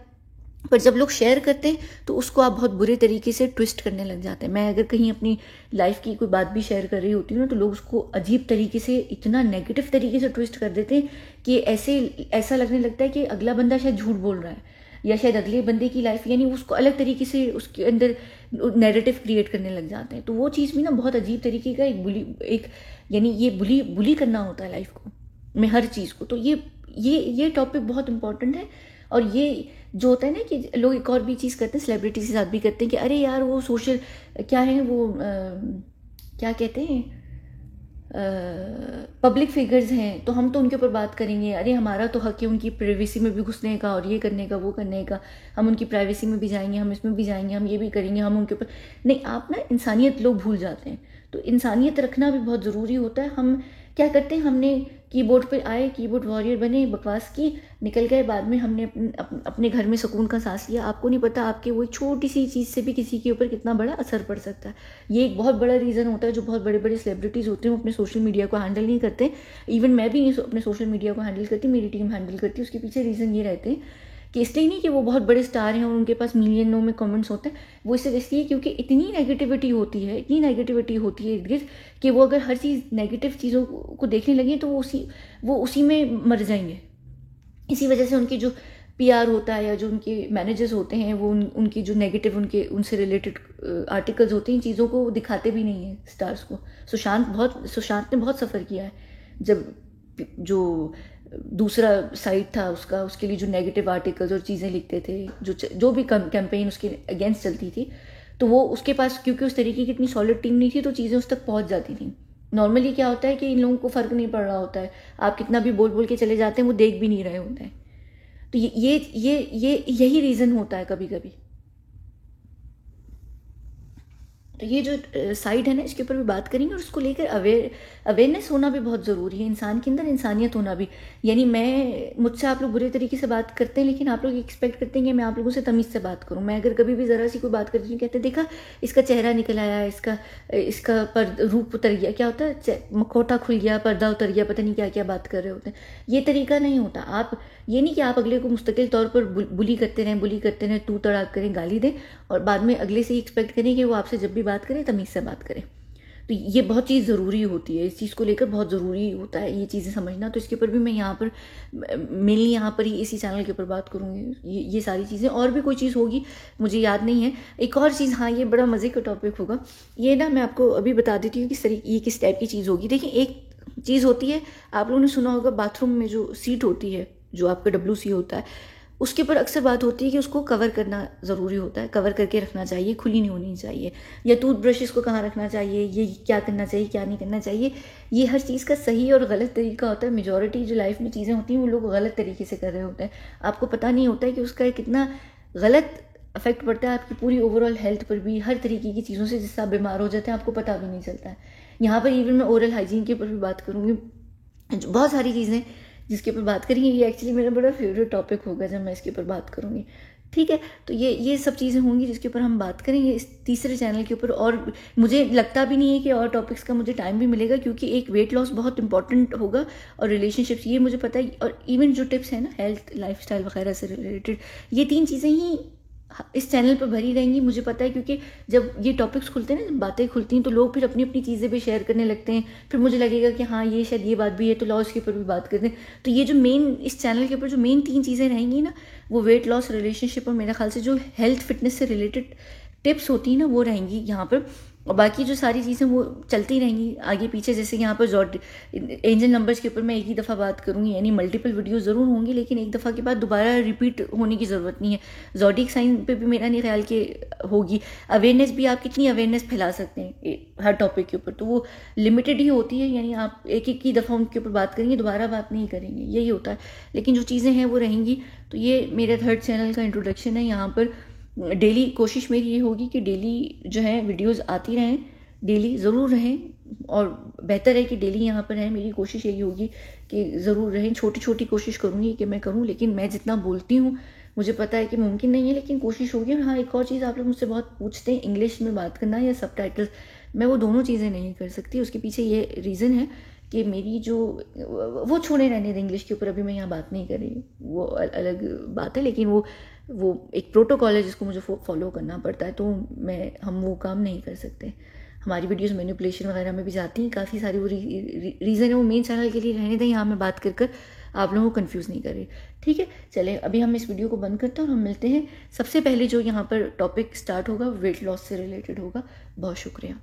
पर जब लोग शेयर करते हैं तो उसको आप बहुत बुरे तरीके से ट्विस्ट करने लग जाते हैं। मैं अगर कहीं अपनी लाइफ की कोई बात भी शेयर कर रही होती हूँ ना, तो लोग उसको अजीब तरीके से, इतना नेगेटिव तरीके से ट्विस्ट कर देते हैं कि ऐसा लगने लगता है कि अगला बंदा शायद झूठ बोल रहा है, या शायद अगले बंदे की लाइफ, यानी उसको अलग तरीके से उसके अंदर नैरेटिव क्रिएट करने लग जाते हैं। तो वो चीज़ भी ना बहुत अजीब तरीके का एक यानी ये बुली करना होता है लाइफ को में हर चीज़ को। तो ये टॉपिक बहुत इंपॉर्टेंट है। और ये जो होता है ना कि लोग एक और भी चीज़ करते हैं, सेलिब्रिटी के साथ भी करते हैं कि अरे यार वो सोशल क्या है वो क्या कहते हैं पब्लिक फिगर्स हैं, तो हम तो उनके ऊपर बात करेंगे, अरे हमारा तो हक है उनकी प्राइवेसी में भी घुसने का और ये करने का, वो करने का, हम उनकी प्राइवेसी में भी जाएंगे, हम इसमें भी जाएंगे, हम ये भी करेंगे, हम उनके ऊपर नहीं। आप ना इंसानियत लोग भूल जाते हैं। तो इंसानियत रखना भी बहुत ज़रूरी होता है। हम क्या करते हैं, हमने कीबोर्ड पे आए, कीबोर्ड वॉरियर बने, बकवास की, निकल गए, बाद में हमने अपने घर में सुकून का सांस लिया। आपको नहीं पता आपके वो छोटी सी चीज़ से भी किसी के ऊपर कितना बड़ा असर पड़ सकता है। ये एक बहुत बड़ा रीज़न होता है जो बहुत बड़े बड़े सेलिब्रिटीज़ होते हैं वो अपने सोशल मीडिया को हैंडल नहीं करते। इवन मैं भी नहीं अपने सोशल मीडिया को हैंडल करती, मेरी टीम हैंडल करती है। उसके पीछे रीज़न ये रहते हैं कि इसलिए नहीं कि वो बहुत बड़े स्टार हैं और उनके पास मिलियनों में कमेंट्स होते हैं, वो इसलिए क्योंकि इतनी नेगेटिविटी होती है इर्द गिर्द कि वो अगर हर चीज़ नेगेटिव चीज़ों को देखने लगे तो वो उसी में मर जाएंगे। इसी वजह से उनकी जो पीआर होता है या जो उनके मैनेजर्स होते हैं वो उनकी जो नेगेटिव उनसे रिलेटेड आर्टिकल्स होते हैं, इन चीज़ों को दिखाते भी नहीं हैं स्टार्स को। सुशांत ने बहुत सफ़र किया है। जब जो दूसरा साइड था उसका, उसके लिए जो नेगेटिव आर्टिकल्स और चीज़ें लिखते थे, जो भी कैंपेन उसके अगेंस्ट चलती थी, तो वो उसके पास क्योंकि उस तरीके की इतनी सॉलिड टीम नहीं थी तो चीज़ें उस तक पहुंच जाती थी। नॉर्मली क्या होता है कि इन लोगों को फ़र्क नहीं पड़ रहा होता है, आप कितना भी बोल बोल के चले जाते हैं वो देख भी नहीं रहे होते हैं। तो यही रीज़न होता है कभी कभी। तो ये जो साइड है ना, इसके ऊपर भी बात करेंगे और उसको लेकर अवेयरनेस होना भी बहुत ज़रूरी है, इंसान के अंदर इंसानियत होना भी। यानी मुझसे आप लोग बुरे तरीके से बात करते हैं, लेकिन आप लोग एक्सपेक्ट करते हैं कि मैं आप लोगों से तमीज़ से बात करूं। मैं अगर कभी भी ज़रा सी कोई बात करती हूँ, कहते देखा इसका चेहरा निकल आया, इसका इसका रूप उतर गया, क्या होता है, मखौटा खुल गया, पर्दा उतर गया, पता नहीं क्या क्या बात कर रहे होते हैं। ये तरीका नहीं होता। आप ये नहीं कि आप अगले को मुस्तकिल तौर पर बुली करते रहें, तू तड़ाक करें, गाली दें और बाद में अगले से ही एक्सपेक्ट करें कि वो आपसे जब भी बात करें तमीज़ से बात करें। तो ये बहुत चीज़ ज़रूरी होती है, इस चीज़ को लेकर बहुत ज़रूरी होता है ये चीज़ें समझना। तो इसके ऊपर भी मैं यहाँ पर मेनली यहाँ पर ही इसी चैनल के ऊपर बात करूँगी। ये सारी चीज़ें, और भी कोई चीज़ होगी मुझे याद नहीं है। एक और चीज़, हाँ, ये बड़ा मज़े का टॉपिक होगा ये ना, मैं आपको अभी बता देती हूँ कि ये किस टाइप की चीज़ होगी। देखिए, एक चीज़ होती है, आप लोगों ने सुना होगा बाथरूम में जो सीट होती है, जो आपका WC होता है, उसके ऊपर अक्सर बात होती है कि उसको कवर करना ज़रूरी होता है, कवर करके रखना चाहिए, खुली नहीं होनी चाहिए। या टूथब्रश को कहाँ रखना चाहिए, ये क्या करना चाहिए, क्या नहीं करना चाहिए। ये हर चीज़ का सही और गलत तरीका होता है। मेजॉरिटी जो लाइफ में चीज़ें होती हैं वो लोग गलत तरीके से कर रहे होते हैं। आपको पता नहीं होता है कि उसका कितना गलत इफेक्ट पड़ता है आपकी पूरी ओवरऑल हेल्थ पर भी, हर तरीके की चीज़ों से जिससे आप बीमार हो जाते हैं, आपको पता भी नहीं चलता है। यहाँ पर इवन मैं ओरल हाइजीन के ऊपर भी बात करूँगी, बहुत सारी चीज़ें जिसके ऊपर बात करेंगे। ये एक्चुअली मेरा बड़ा फेवरेट टॉपिक होगा जब मैं इसके ऊपर बात करूँगी, ठीक है। तो ये सब चीज़ें होंगी जिसके ऊपर हम बात करेंगे इस तीसरे चैनल के ऊपर। और मुझे लगता भी नहीं है कि और टॉपिक्स का मुझे टाइम भी मिलेगा, क्योंकि एक वेट लॉस बहुत इंपॉर्टेंट होगा और रिलेशनशिप्स, ये मुझे पता है। और इवन जो टिप्स हैं ना, हेल्थ, लाइफस्टाइल वगैरह से रिलेटेड, ये 3 चीज़ें ही इस चैनल पर भरी रहेंगी, मुझे पता है। क्योंकि जब ये टॉपिक्स खुलते हैं ना, बातें खुलती हैं, तो लोग फिर अपनी अपनी चीज़ें भी शेयर करने लगते हैं। फिर मुझे लगेगा कि हाँ, ये शायद ये बात भी है, तो लॉस के ऊपर भी बात करते हैं। तो ये जो मेन इस चैनल के ऊपर जो मेन 3 चीज़ें रहेंगी ना, वो वेट लॉस, रिलेशनशिप और मेरे ख्याल से जो हेल्थ फिटनेस से रिलेटेड टिप्स होती हैं ना, वो रहेंगी यहाँ पर। और बाकी जो सारी चीज़ें वो चलती रहेंगी आगे पीछे। जैसे यहाँ पर एंजल नंबर्स के ऊपर मैं एक ही दफ़ा बात करूँगी, यानी मल्टीपल वीडियो ज़रूर होंगी, लेकिन एक दफ़ा के बाद दोबारा रिपीट होने की ज़रूरत नहीं है। ज़ोडिक साइन पे भी मेरा नहीं ख्याल कि होगी। अवेयरनेस भी, आप कितनी अवेयरनेस फैला सकते हैं हर टॉपिक के ऊपर, तो वो लिमिटेड ही होती है। यानी आप एक ही दफ़ा उनके ऊपर बात करेंगे, दोबारा बात नहीं करेंगे, यही होता है। लेकिन जो चीज़ें हैं वो रहेंगी। तो ये मेरा 3rd चैनल का इंट्रोडक्शन है। यहाँ पर डेली कोशिश मेरी ये होगी कि डेली जो है वीडियोस आती रहें, डेली ज़रूर रहें, और बेहतर है कि डेली यहाँ पर रहें। मेरी कोशिश यही होगी कि ज़रूर रहें। छोटी छोटी कोशिश करूँगी कि मैं करूँ, लेकिन मैं जितना बोलती हूँ मुझे पता है कि मुमकिन नहीं है, लेकिन कोशिश होगी। और हाँ, एक और चीज़, आप लोग मुझसे बहुत पूछते हैं इंग्लिश में बात करना या सबटाइटल्स, मैं वो दोनों चीज़ें नहीं कर सकती। उसके पीछे ये रीज़न है कि मेरी जो, वो छोड़े रहने दें, इंग्लिश के ऊपर अभी मैं यहाँ बात नहीं कर रही, वो अलग बात है। लेकिन वो एक प्रोटोकॉल है जिसको मुझे फॉलो करना पड़ता है, तो हम वो काम नहीं कर सकते। हमारी वीडियोस मैनिपुलेशन वगैरह में भी जाती हैं काफ़ी सारी, वो रीज़न है। वो मेन चैनल के लिए रहने दें, यहाँ मैं बात कर आप लोगों को कंफ्यूज नहीं कर रही, ठीक है। चले, अभी हम इस वीडियो को बंद करते हैं और हम मिलते हैं। सबसे पहले जो यहाँ पर टॉपिक स्टार्ट होगा वेट लॉस से रिलेटेड होगा। बहुत शुक्रिया।